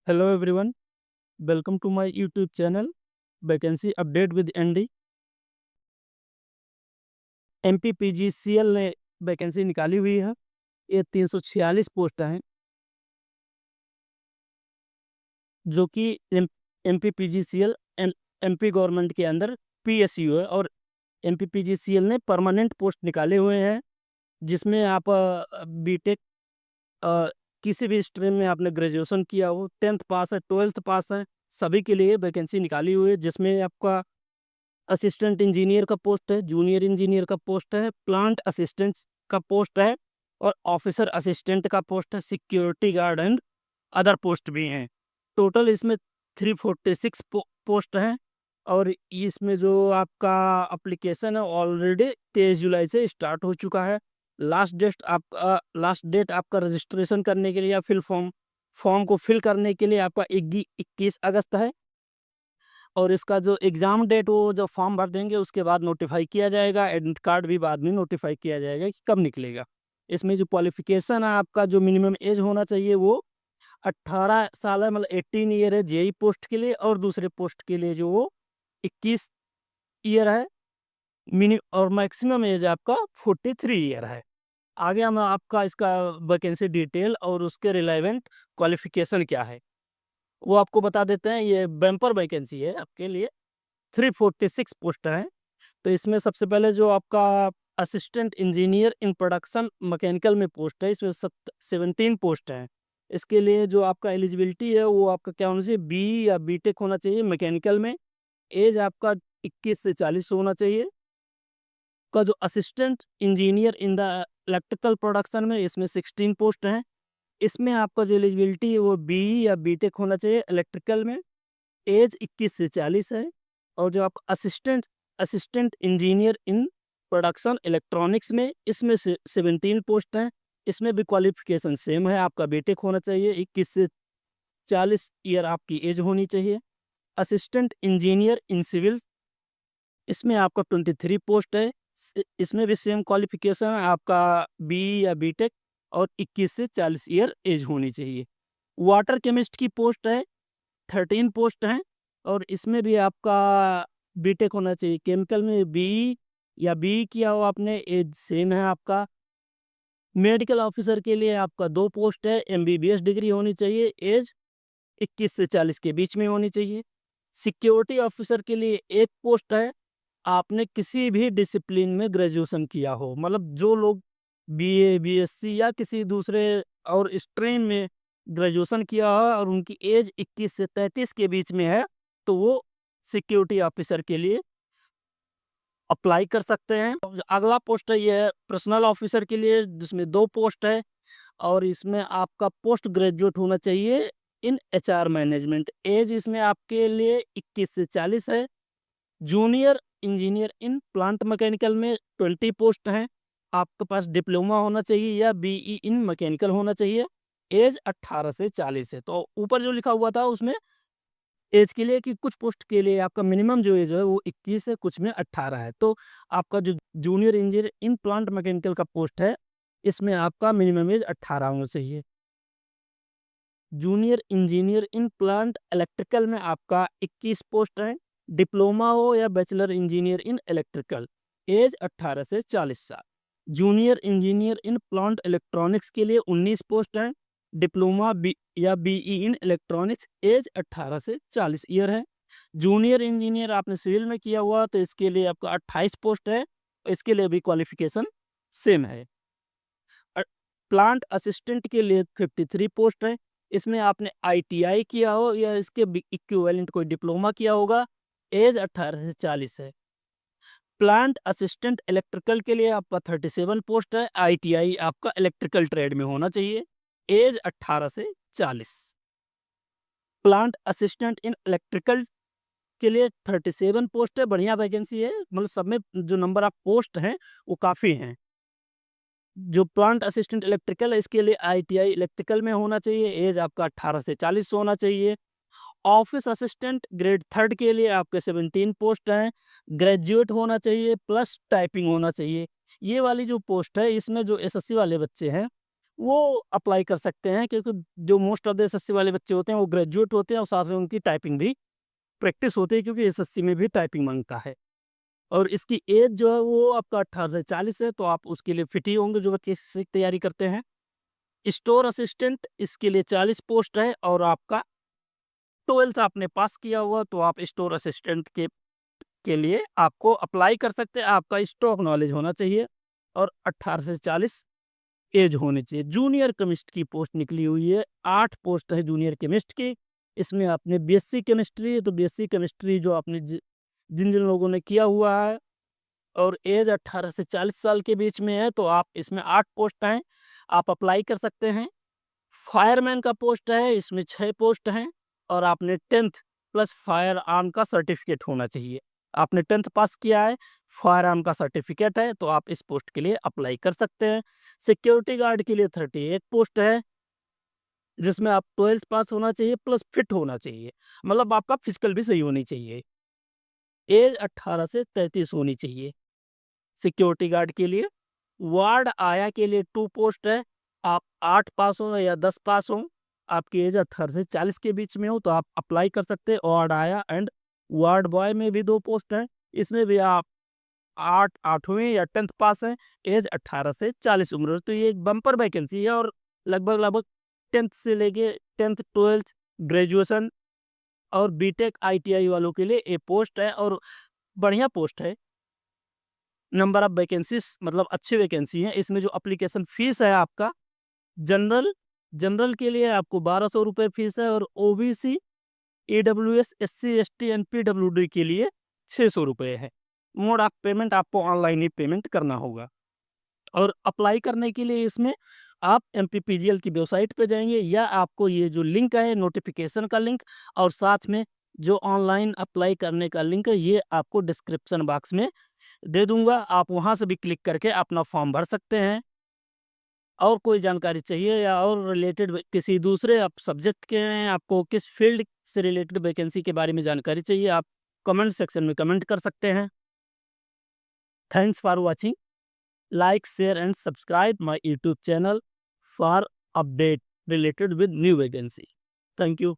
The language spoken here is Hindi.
Hello everyone, welcome to my YouTube channel vacancy update with ND. MPPGCL ने वैकेंसी निकाली हुई है। ये 346 पोस्ट हैं जो कि एमपीपीजीसीएल एमपी गवर्नमेंट के अंदर पीएसयू है। और एमपीपीजीसीएल ने परमानेंट पोस्ट निकाले हुए हैं जिसमें आप बीटेक किसी भी स्ट्रीम में आपने ग्रेजुएशन किया हो, 10th पास है, 12th पास है, सभी के लिए वैकेंसी निकाली हुई है। जिसमें आपका असिस्टेंट इंजीनियर का पोस्ट है, जूनियर इंजीनियर का पोस्ट है, प्लांट असिस्टेंट का पोस्ट है और ऑफिसर असिस्टेंट का पोस्ट है, security guard and other post भी हैं। टोटल इसमें 346 पोस्ट हैं। और इसमें जो आपका एप्लीकेशन है ऑलरेडी 23 जुलाई से स्टार्ट हो चुका है। लास्ट डेट आपका रजिस्ट्रेशन करने के लिए या फिल फॉर्म को फिल करने के लिए आपका 21 अगस्त है। और इसका जो एग्ज़ाम डेट वो जब फॉर्म भर देंगे उसके बाद नोटिफाई किया जाएगा। एडमिट कार्ड भी बाद में नोटिफाई किया जाएगा कि कब निकलेगा। इसमें जो क्वालिफिकेशन है, आपका जो मिनिमम एज होना चाहिए वो 18 साल है, मतलब 18 ईयर है जेई पोस्ट के लिए। और दूसरे पोस्ट के लिए जो वो 21 ईयर है मिनी, और मैक्सिमम एज आपका 43 ईयर है। आगे हम आपका इसका वैकेंसी डिटेल और उसके रिलेवेंट क्वालिफिकेशन क्या है वो आपको बता देते हैं। ये बेम्पर वैकेंसी है आपके लिए, 346 पोस्ट हैं। तो इसमें सबसे पहले जो आपका assistant engineer in production mechanical में पोस्ट है, इसमें 17 पोस्ट हैं। इसके लिए जो आपका एलिजिबिलिटी है वो आपका क्या होना चाहिए, बी या बीटेक होना चाहिए मैकेनिकल में। एज आपका 21 से 40 होना चाहिए। का जो assistant engineer in the electrical production में, इसमें 16 पोस्ट हैं। इसमें आपका जो एलिजिबिलिटी है वो बी या बीटेक होना चाहिए इलेक्ट्रिकल में। एज 21 से 40 है। और जो आप assistant engineer in production electronics में, इसमें से 17 पोस्ट हैं। इसमें भी क्वालिफिकेशन सेम है, आपका बीटेक होना चाहिए, 21 से 40 ईयर आपकी एज होनी चाहिए। असिस्टेंट इंजीनियर इन सिविल, इसमें आपका 23 पोस्ट है। इसमें भी सेम क्वालिफिकेशन है, आपका बी या बीटेक और 21 से 40 ईयर एज होनी चाहिए। वाटर केमिस्ट की पोस्ट है, 13 पोस्ट हैं। और इसमें भी आपका बीटेक होना चाहिए। केमिकल में बी या बी किया हो आपने, एज सेम है आपका। मेडिकल ऑफिसर के लिए आपका 2 पोस्ट है, एमबीबीएस डिग्री होनी चाहिए, एज 21 से 40 के बीच में होनी चाहिए। सिक्योरिटी ऑफिसर के लिए 1 पोस्ट है, आपने किसी भी डिसिप्लिन में ग्रेजुएशन किया हो, मतलब जो लोग बीए बीएससी या किसी दूसरे और स्ट्रीम में ग्रेजुएशन किया हो और उनकी एज 21 से 33 के बीच में है, तो वो सिक्योरिटी ऑफिसर के लिए अप्लाई कर सकते हैं। और अगला पोस्ट है, ये है पर्सनल ऑफिसर के लिए, जिसमें 2 पोस्ट है। और इसमें आपका पोस्ट ग्रेजुएट होना चाहिए इन एचआर मैनेजमेंट। एज इसमें आपके लिए 21 से 40 है। Junior engineer in plant mechanical में 20 पोस्ट हैं। आपके पास डिप्लोमा होना चाहिए या बीई इन मैकेनिकल होना चाहिए। एज 18 से 40 है। तो ऊपर जो लिखा हुआ था उसमें एज के लिए कि कुछ पोस्ट के लिए आपका मिनिमम जो एज है वो 21 है, कुछ में 18 है। तो आपका जो junior engineer in plant mechanical का पोस्ट है, इसमें आपका मिनिमम एज 18 होना चाहिए। Junior engineer in plant electrical में आपका 21 पोस्ट है। डिप्लोमा हो या bachelor engineer in electrical, age 18 से 40 साल। Junior engineer in plant electronics के लिए 19 पोस्ट हैं। डिप्लोमा या बीई इन इलेक्ट्रॉनिक्स, एज 18 से 40 ईयर है। जूनियर इंजीनियर आपने सिविल में किया हुआ तो इसके लिए आपका 28 पोस्ट है। इसके लिए भी क्वालिफिकेशन सेम है। प्लांट असिस्टेंट के लिए 53 पोस्ट है। इसमें आपने आईटीआई किया हो या इसके इक्विवेलेंट कोई डिप्लोमा किया होगा। एज 18 से 40 है। प्लांट असिस्टेंट इलेक्ट्रिकल के लिए आपका 37 पोस्ट है। आईटीआई आपका इलेक्ट्रिकल ट्रेड में होना चाहिए। एज 18 से 40। प्लांट असिस्टेंट इन इलेक्ट्रिकल के लिए 37 पोस्ट है। बढ़िया वैकेंसी है, मतलब सब में जो नंबर ऑफ पोस्ट हैं वो काफ़ी हैं। जो प्लांट असिस्टेंट इलेक्ट्रिकल है इसके लिए आईटीआई इलेक्ट्रिकल में होना चाहिए। एज आपका 18 से 40 होना चाहिए। ऑफिस असिस्टेंट ग्रेड 3 के लिए आपके 17 पोस्ट हैं। ग्रेजुएट होना चाहिए प्लस टाइपिंग होना चाहिए। ये वाली जो पोस्ट है इसमें जो एसएससी वाले बच्चे हैं वो अप्लाई कर सकते हैं, क्योंकि जो मोस्ट ऑफ द एसएससी वाले बच्चे होते हैं वो ग्रेजुएट होते हैं और साथ में उनकी टाइपिंग भी प्रैक्टिस होती है, क्योंकि एसएससी में भी टाइपिंग मांगता है। और इसकी एज जो है वो आपका 18 से 40 है, तो आप उसके लिए फिट ही होंगे जो बच्चे इससे तैयारी करते हैं। स्टोर असिस्टेंट, इसके लिए 40 पोस्ट है, और आपका 12th आपने पास किया हुआ तो आप स्टोर असिस्टेंट के लिए आपको अप्लाई कर सकते हैं। आपका स्टॉक नॉलेज होना चाहिए और 18 से 40 एज होनी चाहिए। जूनियर केमिस्ट की पोस्ट निकली हुई है, 8 पोस्ट है जूनियर केमिस्ट की। इसमें आपने बीएससी केमिस्ट्री है, तो बीएससी केमिस्ट्री जो आपने जिन जिन लोगों ने किया हुआ है और एज 18 से 40 साल के बीच में है, तो आप इसमें 8 पोस्ट हैं, आप अप्लाई कर सकते हैं। फायरमैन का पोस्ट है, इसमें 6 पोस्ट हैं, और आपने 10th प्लस फायर आर्म का सर्टिफिकेट होना चाहिए। आपने 10th पास किया है, फायर आर्म का सर्टिफिकेट है, तो आप इस पोस्ट के लिए अप्लाई कर सकते हैं। सिक्योरिटी गार्ड के लिए 38 पोस्ट है, जिसमें आप 12th पास होना चाहिए प्लस फिट होना चाहिए, मतलब आपका फिजिकल भी सही होनी चाहिए। एज 18 से 33 होनी चाहिए सिक्योरिटी गार्ड के लिए। वार्ड आया के लिए 2 पोस्ट है, आप 8 पास हो या 10 पास हो, आपकी एज 18 से 40 के बीच में हो तो आप अप्लाई कर सकते हैं। वार्ड आया एंड वार्ड बॉय में भी 2 पोस्ट हैं, इसमें भी आप 8वीं या 10th पास हैं, एज 18 से 40 उम्र है। तो ये एक बम्पर वैकेंसी है, और लगभग 10th से लेके 10th 12th ग्रेजुएशन और बीटेक आईटीआई वालों के लिए ये पोस्ट है, और बढ़िया पोस्ट है। नंबर ऑफ वैकेंसीज मतलब अच्छी वैकेंसी है। इसमें जो एप्लीकेशन फीस है आपका, जनरल जनरल के लिए आपको 1200 रुपये फीस है, और ओबीसी ईडब्ल्यूएस एससी एसटी एनपीडब्ल्यूडी के लिए 600 रुपये है। मोड ऑफ पेमेंट आपको ऑनलाइन ही पेमेंट करना होगा। और अप्लाई करने के लिए इसमें आप एमपीपीजीएल की वेबसाइट पे जाएंगे, या आपको ये जो लिंक है नोटिफिकेशन का लिंक, और साथ में जो ऑनलाइन अप्लाई करने का लिंक है, ये आपको डिस्क्रिप्शन बॉक्स में दे दूंगा। आप वहां से भी क्लिक करके अपना फॉर्म भर सकते हैं। और कोई जानकारी चाहिए या और रिलेटेड किसी दूसरे आप सब्जेक्ट के हैं, आपको किस फील्ड से रिलेटेड वैकेंसी के बारे में जानकारी चाहिए, आप कमेंट सेक्शन में कमेंट कर सकते हैं। Thanks for watching. Like share and subscribe my YouTube channel for update related with new vacancy. Thank you.